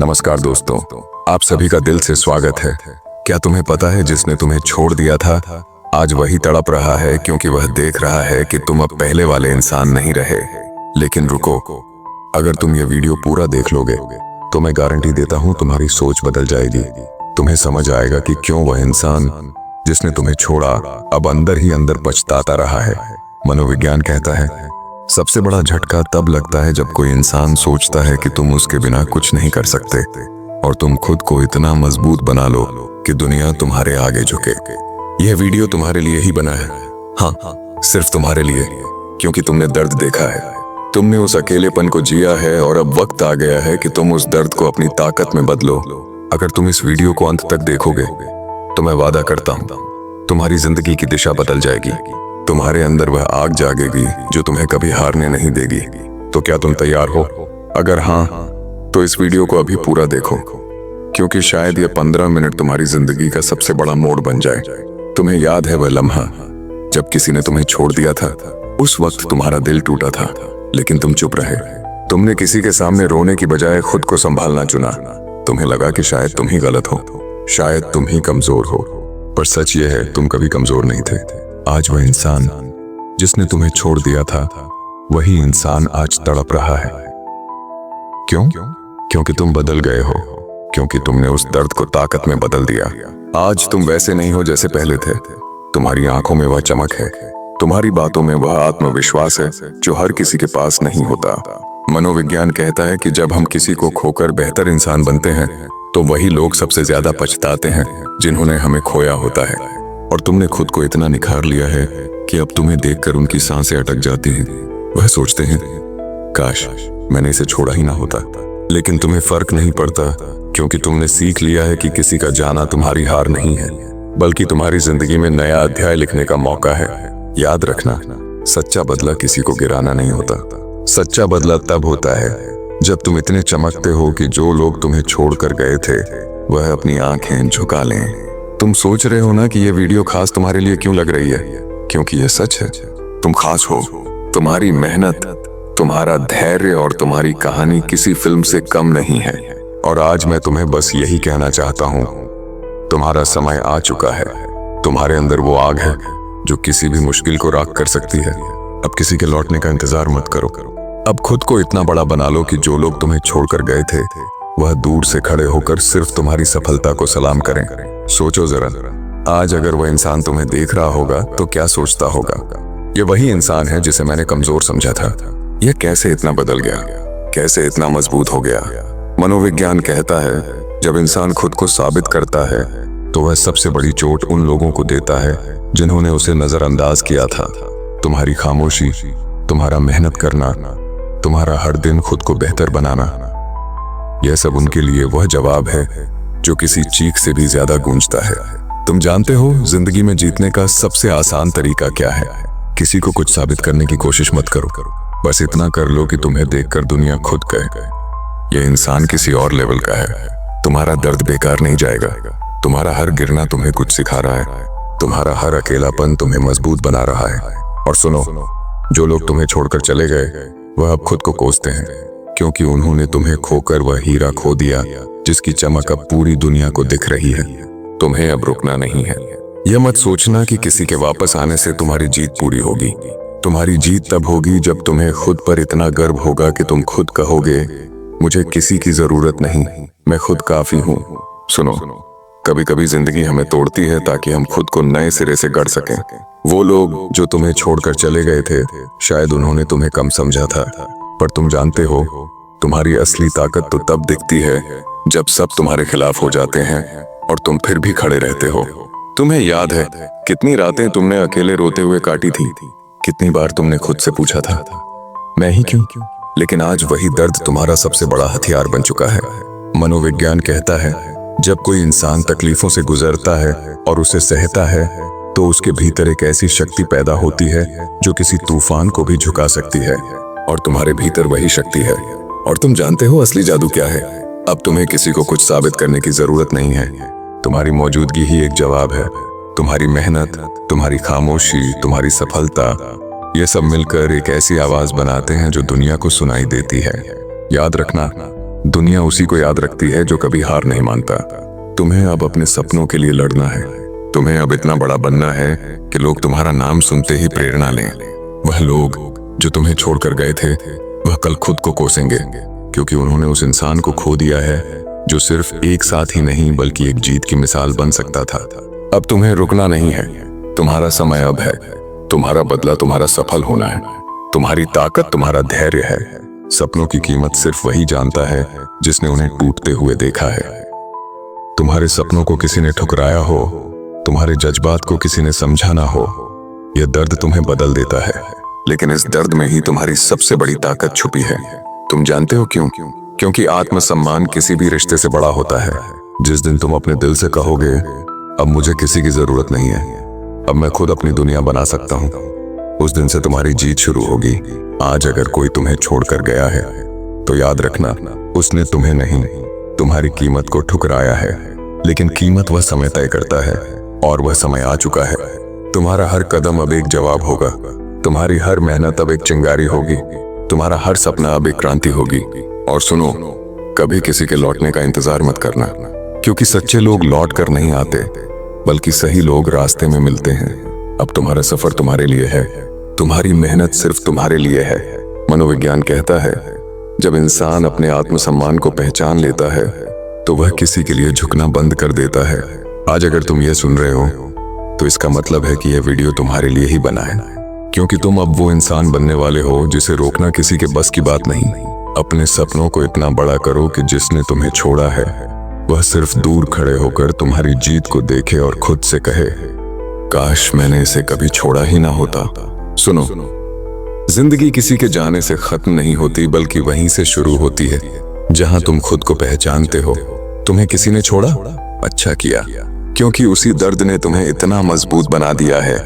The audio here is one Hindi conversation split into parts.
नमस्कार दोस्तों, आप सभी का दिल से स्वागत है। क्या तुम्हें पता है जिसने तुम्हें छोड़ दिया था आज वही तड़प रहा है, क्योंकि वह देख रहा है कि तुम अब पहले वाले इंसान नहीं रहे। लेकिन रुको, अगर तुम ये वीडियो पूरा देख लोगे तो मैं गारंटी देता हूँ तुम्हारी सोच बदल जाएगी। तुम्हें समझ आएगा कि क्यों वह इंसान जिसने तुम्हें छोड़ा अब अंदर ही अंदर पछताता रहा है। मनोविज्ञान कहता है सबसे बड़ा झटका तब लगता है जब कोई इंसान सोचता है कि तुम उसके बिना कुछ नहीं कर सकते और तुम खुद को इतना मजबूत बना लो कि दुनिया तुम्हारे आगे झुके। यह वीडियो तुम्हारे लिए ही बना है, हाँ, सिर्फ तुम्हारे लिए, क्योंकि तुमने दर्द देखा है, तुमने उस अकेलेपन को जिया है और अब वक्त आ गया है कि तुम उस दर्द को अपनी ताकत में बदलो। अगर तुम इस वीडियो को अंत तक देखोगे तो मैं वादा करता हूं तुम्हारी जिंदगी की दिशा बदल जाएगी। तुम्हारे अंदर वह आग जागेगी जो तुम्हें कभी हारने नहीं देगी। तो क्या तुम तैयार हो? अगर हाँ, तो इस वीडियो को अभी पूरा देखो, क्योंकि शायद ये 15 मिनट तुम्हारी जिंदगी का सबसे बड़ा मोड़ बन जाए। तुम्हें याद है वह लम्हा जब किसी ने तुम्हें छोड़ दिया था? उस वक्त तुम्हारा दिल टूटा था, लेकिन तुम चुप रहे। तुमने किसी के सामने रोने की बजाय खुद को संभालना चुना। तुम्हें लगा कि शायद तुम ही गलत हो, शायद तुम ही कमजोर हो, पर सच ये है तुम कभी कमजोर नहीं थे। आज वह इंसान जिसने तुम्हें छोड़ दिया था वही इंसान आज तड़प रहा है। क्यों? क्योंकि तुम बदल गए हो, क्योंकि तुमने उस दर्द को ताकत में बदल दिया। आज तुम वैसे नहीं हो जैसे पहले थे। तुम्हारी आंखों में वह चमक है, तुम्हारी बातों में वह आत्मविश्वास है जो हर किसी के पास नहीं होता। मनोविज्ञान कहता है कि जब हम किसी को खोकर बेहतर इंसान बनते हैं तो वही लोग सबसे ज्यादा पछताते हैं जिन्होंने हमें खोया होता है। और तुमने खुद को इतना निखार लिया है कि अब तुम्हें देखकर उनकी सांसें अटक जाती हैं। वह सोचते हैं काश मैंने इसे छोड़ा ही ना होता। लेकिन तुम्हें फर्क नहीं पड़ता, क्योंकि तुमने सीख लिया है कि किसी का जाना तुम्हारी हार नहीं है, बल्कि तुम्हारी जिंदगी में नया अध्याय लिखने का मौका है। याद रखना, सच्चा बदला किसी को गिराना नहीं होता। सच्चा बदला तब होता है जब तुम इतने चमकते हो कि जो लोग तुम्हें छोड़कर गए थे वह अपनी आंखें झुका लें। तुम सोच रहे हो ना कि यह वीडियो खास तुम्हारे लिए क्यों लग रही है? क्योंकि यह सच है, तुम खास हो। तुम्हारी मेहनत, तुम्हारा धैर्य और तुम्हारी कहानी किसी फिल्म से कम नहीं है। और आज मैं तुम्हें बस यही कहना चाहता हूँ, तुम्हारा समय आ चुका है। तुम्हारे अंदर वो आग है जो किसी भी मुश्किल को राख कर सकती है। अब किसी के लौटने का इंतजार मत करो। अब खुद को इतना बड़ा बना लो कि जो लोग तुम्हें छोड़कर गए थे वह दूर से खड़े होकर सिर्फ तुम्हारी सफलता को सलाम करें। सोचो जरा, आज अगर वह इंसान तुम्हें देख रहा होगा तो क्या सोचता होगा? ये वही इंसान है जिसे मैंने कमजोर समझा था। यह कैसे इतना बदल गया, कैसे इतना मजबूत हो गया? मनोविज्ञान कहता है जब इंसान खुद को साबित करता है तो वह सबसे बड़ी चोट उन लोगों को देता है जिन्होंने उसे नजरअंदाज किया था। तुम्हारी खामोशी, तुम्हारा मेहनत करना, तुम्हारा हर दिन खुद को बेहतर बनाना, यह सब उनके लिए वह जवाब है जो किसी चीख से भी ज्यादा गूंजता है। तुम जानते हो जिंदगी में जीतने का सबसे आसान तरीका क्या है? किसी को कुछ साबित करने की कोशिश मत करो। बस इतना कर लो कि तुम्हें देखकर दुनिया खुद कहे यह इंसान किसी और लेवल का है। तुम्हारा दर्द बेकार नहीं जाएगा। तुम्हारा हर गिरना तुम्हें कुछ सिखा रहा है। तुम्हारा हर अकेलापन तुम्हें मजबूत बना रहा है। और सुनो, जो लोग तुम्हें छोड़कर चले गए वह अब खुद को कोसते हैं, क्योंकि उन्होंने तुम्हें खोकर वह हीरा खो दिया जिसकी चमक अब पूरी दुनिया को दिख रही है। तुम्हें अब रुकना नहीं है। यह मत सोचना कि किसी के वापस आने से तुम्हारी जीत पूरी होगी। तुम्हारी जीत तब होगी जब तुम्हें खुद पर इतना गर्व होगा कि तुम खुद कहोगे मुझे किसी की जरूरत नहीं, मैं खुद काफी हूँ। सुनो, कभी कभी जिंदगी हमें तोड़ती है ताकि हम खुद को नए सिरे से गढ़ सकें। वो लोग जो तुम्हें छोड़कर चले गए थे शायद उन्होंने तुम्हें कम समझा था, पर तुम जानते हो तुम्हारी असली ताकत तो तब दिखती है जब सब तुम्हारे खिलाफ हो जाते हैं और तुम फिर भी खड़े रहते हो। तुम्हें याद है कितनी रातें तुमने अकेले रोते हुए काटी थी? कितनी बार तुमने खुद से पूछा था मैं ही क्यों? लेकिन आज वही दर्द तुम्हारा सबसे बड़ा हथियार बन चुका है। मनोविज्ञान कहता है जब कोई इंसान तकलीफों से गुजरता है और उसे सहता है तो उसके भीतर एक ऐसी शक्ति पैदा होती है जो किसी तूफान को भी झुका सकती है। और तुम्हारे भीतर वही शक्ति है। और तुम जानते हो असली जादू क्या है? अब तुम्हें किसी को कुछ साबित करने की जरूरत नहीं है। तुम्हारी मौजूदगी ही एक जवाब है। तुम्हारी मेहनत, तुम्हारी खामोशी, तुम्हारी सफलता, ये सब मिलकर एक ऐसी आवाज बनाते हैं जो दुनिया को सुनाई देती है। याद रखना, दुनिया उसी को याद रखती है जो कभी हार नहीं मानता। तुम्हें अब अपने सपनों के लिए लड़ना है। तुम्हें अब इतना बड़ा बनना है कि लोग तुम्हारा नाम सुनते ही प्रेरणा लें। वह लोग जो तुम्हें छोड़कर गए थे वह कल खुद को कोसेंगे, क्योंकि उन्होंने उस इंसान को खो दिया है जो सिर्फ एक साथ ही नहीं बल्कि एक जीत की मिसाल बन सकता था। अब तुम्हें रुकना नहीं है। तुम्हारा समय अब है। तुम्हारा बदला तुम्हारा सफल होना है। तुम्हारी ताकत तुम्हारा धैर्य है। सपनों की कीमत सिर्फ वही जानता है जिसने उन्हें टूटते हुए देखा है। तुम्हारे सपनों को किसी ने ठुकराया हो, तुम्हारे जज्बात को किसी ने समझा ना हो, यह दर्द तुम्हें बदल देता है, लेकिन इस दर्द में ही तुम्हारी सबसे बड़ी ताकत छुपी है। तुम जानते हो क्यों? क्योंकि आत्मसम्मान किसी भी रिश्ते से बड़ा होता है। जिस दिन तुम अपने दिल से कहोगे अब मुझे किसी की जरूरत नहीं है, अब मैं खुद अपनी दुनिया बना सकता हूँ, उस दिन से तुम्हारी जीत शुरू होगी। आज अगर कोई तुम्हें छोड़कर गया है तो याद रखना, उसने तुम्हें नहीं तुम्हारी कीमत को ठुकराया है, लेकिन कीमत वह समय तय करता है और वह समय आ चुका है। तुम्हारा हर कदम अब एक जवाब होगा। तुम्हारी हर मेहनत अब एक चिंगारी होगी। तुम्हारा हर सपना अब एक क्रांति होगी। और सुनो, कभी किसी के लौटने का इंतजार मत करना, क्योंकि सच्चे लोग लौट कर नहीं आते बल्कि सही लोग रास्ते में मिलते हैं। अब तुम्हारा सफर तुम्हारे लिए है। तुम्हारी मेहनत सिर्फ तुम्हारे लिए है। मनोविज्ञान कहता है जब इंसान अपने आत्मसम्मान को पहचान लेता है तो वह किसी के लिए झुकना बंद कर देता है। आज अगर तुम ये सुन रहे हो तो इसका मतलब है कि यह वीडियो तुम्हारे लिए ही बना है, क्योंकि तुम अब वो इंसान बनने वाले हो जिसे रोकना किसी के बस की बात नहीं। अपने सपनों को इतना बड़ा करो कि जिसने तुम्हें छोड़ा है वह सिर्फ दूर खड़े होकर तुम्हारी जीत को देखे और खुद से कहे, काश मैंने इसे कभी छोड़ा ही ना होता। सुनो, जिंदगी किसी के जाने से खत्म नहीं होती बल्कि वहीं से शुरू होती है जहां तुम खुद को पहचानते हो। तुम्हें किसी ने छोड़ा, अच्छा किया, क्योंकि उसी दर्द ने तुम्हें इतना मजबूत बना दिया है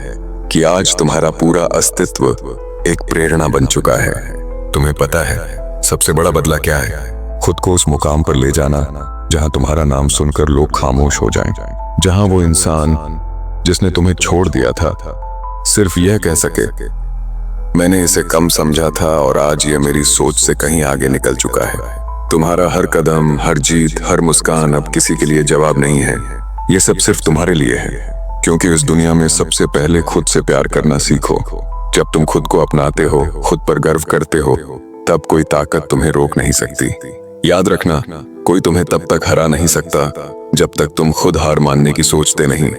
कि आज तुम्हारा पूरा अस्तित्व एक प्रेरणा बन चुका है। तुम्हें पता है सबसे बड़ा बदला क्या है? खुद को उस मुकाम पर ले जाना जहां तुम्हारा नाम सुनकर लोग खामोश हो जाएं, जहां वो इंसान जिसने तुम्हें छोड़ दिया था सिर्फ यह कह सके, मैंने इसे कम समझा था और आज ये मेरी सोच से कहीं आगे निकल चुका है। तुम्हारा हर कदम, हर जीत, हर मुस्कान अब किसी के लिए जवाब नहीं है। ये सब सिर्फ तुम्हारे लिए है, क्योंकि इस दुनिया में सबसे पहले खुद से प्यार करना सीखो। जब तुम खुद को अपनाते हो, खुद पर गर्व करते हो, तब कोई ताकत तुम्हें रोक नहीं सकती। याद रखना, कोई तुम्हें तब तक हरा नहीं सकता जब तक तुम खुद हार मानने की सोचते नहीं।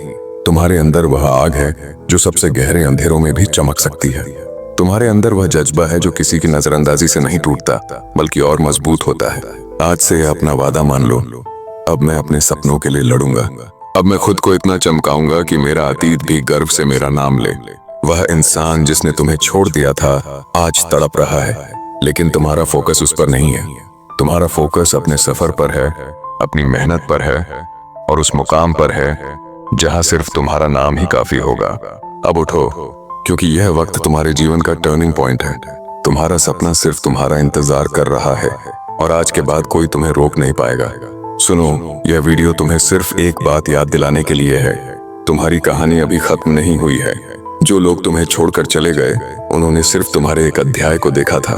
तुम्हारे अंदर वह आग है जो सबसे गहरे अंधेरों में भी चमक सकती है। तुम्हारे अंदर वह जज्बा है जो किसी की नजरअंदाजी से नहीं टूटता बल्कि और मजबूत होता है। आज से अपना वादा मान लो, अब मैं अपने सपनों के लिए लड़ूंगा। अब मैं खुद को इतना चमकाऊंगा कि मेरा अतीत भी गर्व से मेरा नाम ले। वह इंसान जिसने तुम्हें छोड़ दिया था आज तड़प रहा है, लेकिन तुम्हारा फोकस उस पर नहीं है। तुम्हारा फोकस अपने सफर पर है, अपनी मेहनत पर है और उस मुकाम पर है जहां सिर्फ तुम्हारा नाम ही काफी होगा। अब उठो, क्योंकि यह वक्त तुम्हारे जीवन का टर्निंग पॉइंट है। तुम्हारा सपना सिर्फ तुम्हारा इंतजार कर रहा है और आज के बाद कोई तुम्हें रोक नहीं पाएगा। सुनो, यह वीडियो तुम्हें सिर्फ एक बात याद दिलाने के लिए है, तुम्हारी कहानी अभी खत्म नहीं हुई है। जो लोग तुम्हें छोड़कर चले गए उन्होंने सिर्फ तुम्हारे एक अध्याय को देखा था,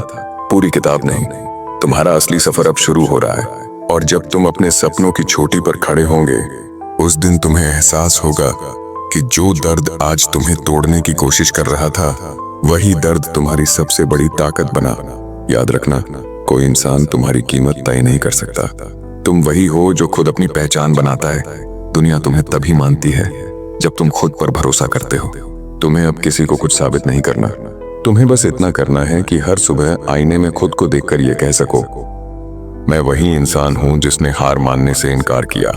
पूरी किताब नहीं। तुम्हारा असली सफर अब शुरू हो रहा है और जब तुम अपने सपनों की चोटी पर खड़े होंगे उस दिन तुम्हें एहसास होगा कि जो दर्द आज तुम्हें तोड़ने की कोशिश कर रहा था वही दर्द तुम्हारी सबसे बड़ी ताकत बना। याद रखना, कोई इंसान तुम्हारी कीमत तय नहीं कर सकता। तुम वही हो जो खुद अपनी पहचान बनाता है। दुनिया तुम्हें तभी मानती है जब तुम खुद पर भरोसा करते हो। तुम्हें अब किसी को कुछ साबित नहीं करना। तुम्हें बस इतना करना है कि हर सुबह आईने में खुद को देखकर ये कह सको, मैं वही इंसान हूं जिसने हार मानने से इनकार किया।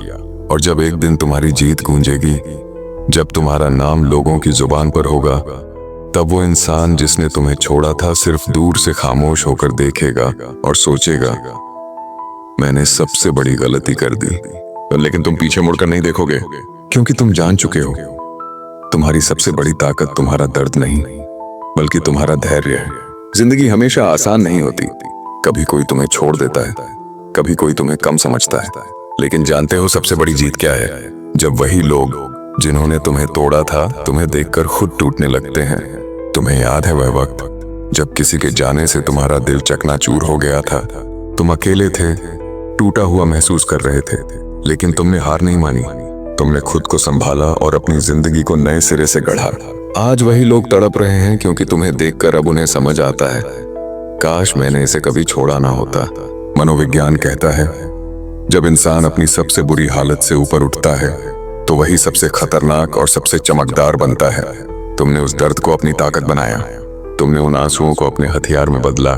और जब एक दिन तुम्हारी जीत गूंजेगी, जब तुम्हारा नाम लोगों की जुबान पर होगा, तब वो इंसान जिसने तुम्हें छोड़ा था सिर्फ दूर से खामोश होकर देखेगा और सोचेगा, मैंने सबसे बड़ी गलती कर दी। लेकिन तुम पीछे मुड़कर नहीं देखोगे, क्योंकि तुम जान चुके हो तुम्हारी सबसे बड़ी ताकत तुम्हारा दर्द नहीं बल्कि तुम्हारा धैर्य है। जिंदगी हमेशा आसान नहीं होती। कभी कोई तुम्हें छोड़ देता है, कभी कोई तुम्हें कम समझता है, लेकिन जानते हो सबसे बड़ी जीत क्या है? जब वही लोग जिन्होंने तुम्हें तोड़ा था तुम्हें देखकर खुद टूटने लगते हैं। तुम्हें याद है वह वक्त जब किसी के जाने से तुम्हारा दिल चकनाचूर हो गया था? तुम अकेले थे, टूटा हुआ महसूस कर रहे थे, लेकिन तुमने हार नहीं मानी। तुमने खुद को संभाला और अपनी जिंदगी को नए सिरे से गढ़ा। आज वही लोग तड़प रहे हैं क्योंकि तुम्हें देखकर अब उन्हें समझ आता है, काश मैंने इसे कभी छोड़ा ना होता। मनोविज्ञान कहता है, जब इंसान अपनी सबसे बुरी हालत से ऊपर उठता है तो वही सबसे खतरनाक और सबसे चमकदार बनता है। तुमने उस दर्द को अपनी ताकत बनाया, तुमने उन आंसुओं को अपने हथियार में बदला,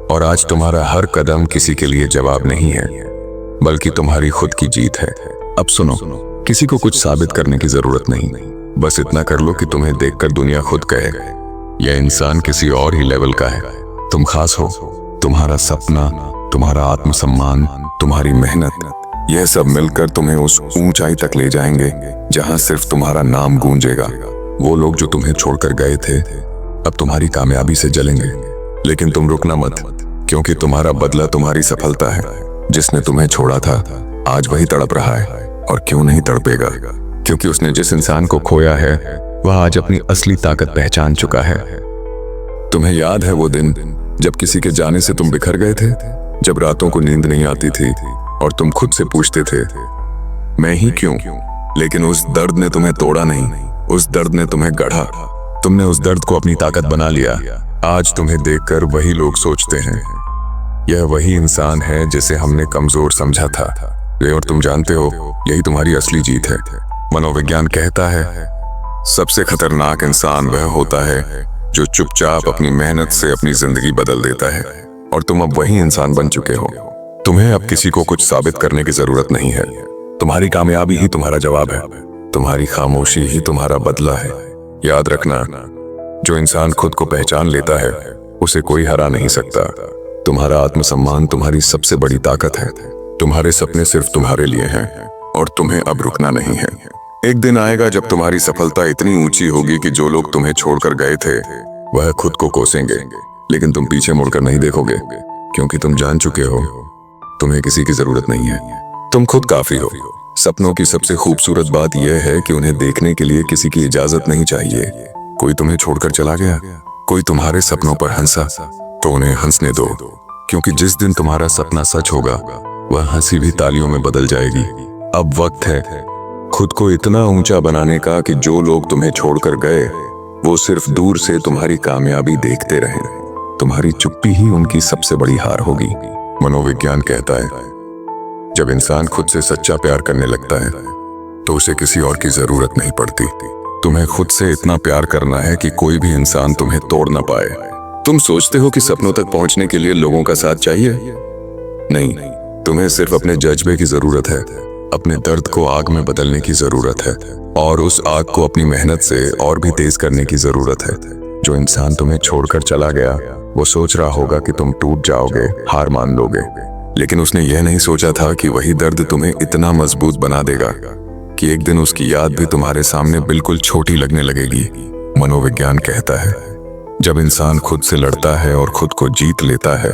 और आज तुम्हारा हर कदम किसी के लिए जवाब नहीं है, बल्कि तुम्हारी खुद की जीत है। अब सुनो, किसी को कुछ साबित करने की जरूरत नहीं, बस इतना कर लो कि तुम्हें देखकर दुनिया खुद कहे, यह इंसान किसी और ही लेवल का है। तुम खास हो। तुम्हारा सपना, तुम्हारा आत्मसम्मान, तुम्हारी मेहनत, यह सब मिलकर तुम्हें उस ऊंचाई तक ले जाएंगे जहां सिर्फ तुम्हारा नाम गूंजेगा। वो लोग जो तुम्हें छोड़कर गए थे अब तुम्हारी कामयाबी से जलेंगे, लेकिन तुम रुकना मत, क्योंकि तुम्हारा बदला तुम्हारी सफलता है। जिसने तुम्हें छोड़ा था आज वही तड़प रहा है, और क्यों नहीं तड़पेगा, क्योंकि उसने जिस इंसान को खोया है वह आज अपनी असली ताकत पहचान चुका है। तुम्हें याद है वो दिन जब किसी के जाने से तुम बिखर गए थे, जब रातों को नींद नहीं आती थी और तुम खुद से पूछते थे, मैं ही क्यों? लेकिन उस दर्द ने तुम्हें तोड़ा नहीं, उस दर्द ने तुम्हें गढ़ा। तुमने उस दर्द को अपनी ताकत बना लिया। आज तुम्हें देखकर वही लोग सोचते हैं, यह वही इंसान है जिसे हमने कमजोर समझा था। और तुम जानते हो, यही तुम्हारी असली जीत है। मनोविज्ञान कहता है, सबसे खतरनाक इंसान वह होता है जो चुपचाप अपनी मेहनत से अपनी जिंदगी बदल देता है, और तुम अब वही इंसान बन चुके हो। तुम्हें अब किसी को कुछ साबित करने की जरूरत नहीं है। तुम्हारी कामयाबी ही तुम्हारा जवाब है, तुम्हारी खामोशी ही तुम्हारा बदला है। याद रखना, जो इंसान खुद को पहचान लेता है उसे कोई हरा नहीं सकता। तुम्हारा आत्मसम्मान तुम्हारी सबसे बड़ी ताकत है। तुम्हारे सपने सिर्फ तुम्हारे लिए हैं, और तुम्हें अब रुकना नहीं है। एक दिन आएगा जब तुम्हारी सफलता इतनी ऊंची होगी कि जो लोग तुम्हें छोड़कर गए थे वह खुद को कोसेंगे, लेकिन तुम पीछे मुड़कर नहीं देखोगे, क्योंकि तुम जान चुके हो तुम्हें किसी की जरूरत नहीं है। तुम खुद काफी हो। सपनों की सबसे खूबसूरत बात यह है कि उन्हें देखने के लिए किसी की इजाजत नहीं चाहिए। कोई तुम्हें छोड़कर चला गया, कोई तुम्हारे सपनों पर हंसा, तो उन्हें हंसने दो, क्योंकि जिस दिन तुम्हारा सपना सच होगा वह हंसी भी तालियों में बदल जाएगी। अब वक्त है खुद को इतना ऊंचा बनाने का कि जो लोग तुम्हें छोड़कर गए वो सिर्फ दूर से तुम्हारी कामयाबी देखते रहे। तुम्हारी चुप्पी ही उनकी सबसे बड़ी हार होगी। मनोविज्ञान कहता है, जब इंसान खुद से सच्चा प्यार करने लगता है तो उसे किसी और की जरूरत नहीं पड़ती। तुम्हें खुद से इतना प्यार करना है कि कोई भी इंसान तुम्हें तोड़ ना पाए। तुम सोचते हो कि सपनों तक पहुंचने के लिए लोगों का साथ चाहिए? नहीं, तुम्हें सिर्फ अपने जज्बे की जरूरत है। अपने दर्द को आग में बदलने की जरूरत है, और उस आग को अपनी मेहनत से और भी तेज करने की जरूरत है। जो इंसान तुम्हें छोड़कर चला गया वो सोच रहा होगा कि तुम टूट जाओगे, हार मान लोगे, लेकिन उसने यह नहीं सोचा था कि वही दर्द तुम्हें इतना मजबूत बना देगा कि एक दिन उसकी याद भी तुम्हारे सामने बिल्कुल छोटी लगने लगेगी। मनोविज्ञान कहता है, जब इंसान खुद से लड़ता है और खुद को जीत लेता है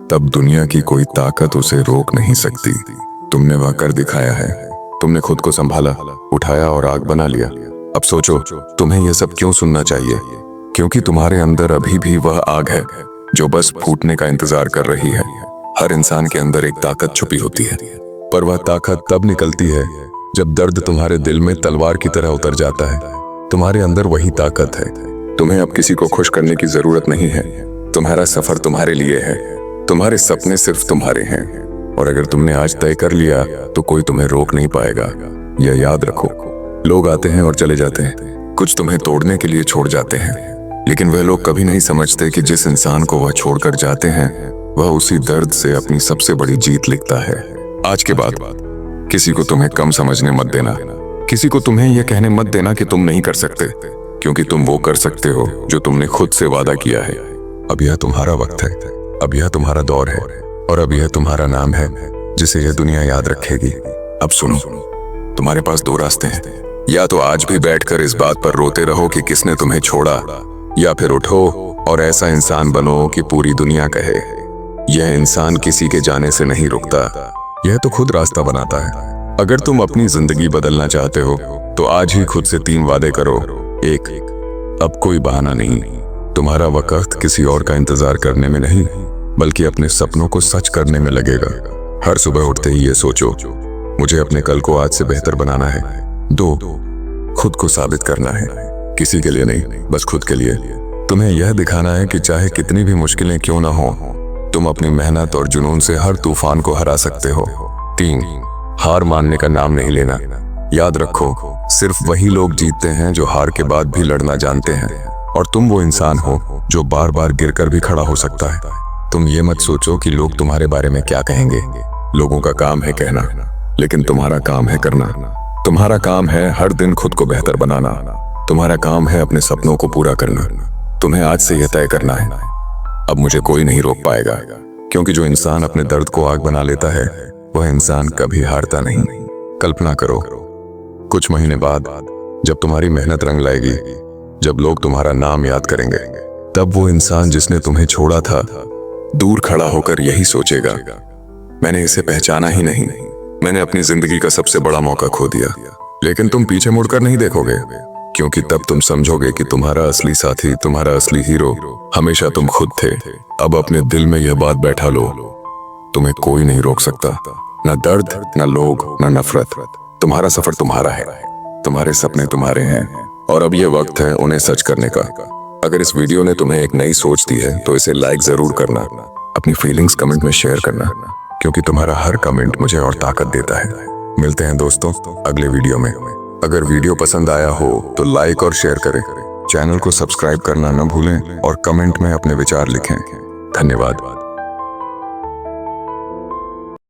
तब दुनिया की कोई ताकत उसे रोक नहीं सकती। तुमने वह कर दिखाया है। तुमने खुद को संभाला, उठाया और आग बना लिया। अब सोचो, तुम्हें यह सब क्यों सुनना चाहिए? क्योंकि तुम्हारे अंदर अभी भी वह आग है जो बस फूटने का इंतजार कर रही है। हर इंसान के अंदर एक ताकत छुपी होती है, पर वह ताकत तब निकलती है जब दर्द तुम्हारे दिल में तलवार की तरह उतर जाता है। तुम्हारे अंदर वही ताकत है। तुम्हें अब किसी को खुश करने की जरूरत नहीं है। तुम्हारा सफर तुम्हारे लिए है, तुम्हारे सपने सिर्फ तुम्हारे हैं, और अगर तुमने आज तय कर लिया तो कोई तुम्हें रोक नहीं पाएगा। यह याद रखो, लोग आते हैं और चले जाते हैं, कुछ तुम्हें तोड़ने के लिए छोड़ जाते हैं, लेकिन वह लोग कभी नहीं समझते कि जिस इंसान को वह छोड़कर जाते हैं वह उसी दर्द से अपनी सबसे बड़ी जीत लिखता है। आज के बाद किसी को तुम्हें कम समझने मत देना। किसी को तुम्हें यह कहने मत देना कि तुम नहीं कर सकते, क्योंकि तुम वो कर सकते हो जो तुमने खुद से वादा किया है। अब यह तुम्हारा वक्त है, अब यह तुम्हारा दौर है, और अब यह तुम्हारा नाम है जिसे यह दुनिया याद रखेगी। अब सुनो, तुम्हारे पास दो रास्ते हैं। या तो आज भी बैठकर इस बात पर रोते रहो कि किसने तुम्हें छोड़ा, या फिर उठो और ऐसा इंसान बनो कि पूरी दुनिया कहे, यह इंसान किसी के जाने से नहीं रुकता, यह तो खुद रास्ता बनाता है। अगर तुम अपनी जिंदगी बदलना चाहते हो तो आज ही खुद से 3 वादे करो। 1, अब कोई बहाना नहीं। तुम्हारा वक्त किसी और का इंतजार करने में नहीं, बल्कि अपने सपनों को सच करने में लगेगा। हर सुबह उठते ही ये सोचो, मुझे अपने कल को आज से बेहतर बनाना है। 2, खुद को साबित करना है, किसी के लिए नहीं, बस खुद के लिए। तुम्हें यह दिखाना है कि चाहे कितनी भी मुश्किलें क्यों ना हो, तुम अपनी मेहनत और जुनून से हर तूफान को हरा सकते हो। 3, हार मानने का नाम नहीं लेना। याद रखो, सिर्फ वही लोग जीतते हैं जो हार के बाद भी लड़ना जानते हैं, और तुम वो इंसान हो जो बार बार गिरकर भी खड़ा हो सकता है। तुम ये मत सोचो कि लोग तुम्हारे बारे में क्या कहेंगे। लोगों का काम है कहना, लेकिन तुम्हारा काम है करना। तुम्हारा काम है हर दिन खुद को बेहतर बनाना। तुम्हारा काम है अपने सपनों को पूरा करना। तुम्हें आज से यह तय करना है, अब मुझे कोई नहीं रोक पाएगा, क्योंकि जो इंसान अपने दर्द को आग बना लेता है वह इंसान कभी हारता नहीं। कल्पना करो, कुछ महीने बाद जब तुम्हारी मेहनत रंग लाएगी, जब लोग तुम्हारा नाम याद करेंगे, तब वो इंसान जिसने तुम्हें छोड़ा था दूर खड़ा होकर यही सोचेगा, मैंने इसे पहचाना ही नहीं, मैंने अपनी जिंदगी का सबसे बड़ा मौका खो दिया। लेकिन तुम पीछे मुड़कर नहीं देखोगे, क्योंकि तब तुम समझोगे कि तुम्हारा असली साथी, तुम्हारा असली हीरो हमेशा तुम खुद थे। अब अपने दिल में यह बात बैठा लो, तुम्हें कोई नहीं रोक सकता, न दर्द, न लोग, न नफरत। तुम्हारा सफर तुम्हारा है, तुम्हारे सपने तुम्हारे हैं, और अब यह वक्त है उन्हें सच करने का। अगर इस वीडियो ने तुम्हें एक नई सोच दी है तो इसे लाइक जरूर करना, अपनी फीलिंग्स कमेंट में शेयर करना, क्योंकि तुम्हारा हर कमेंट मुझे और ताकत देता है। मिलते हैं दोस्तों अगले वीडियो में। अगर वीडियो पसंद आया हो तो लाइक और शेयर करें, चैनल को सब्सक्राइब करना न भूलें और कमेंट में अपने विचार लिखें। धन्यवाद।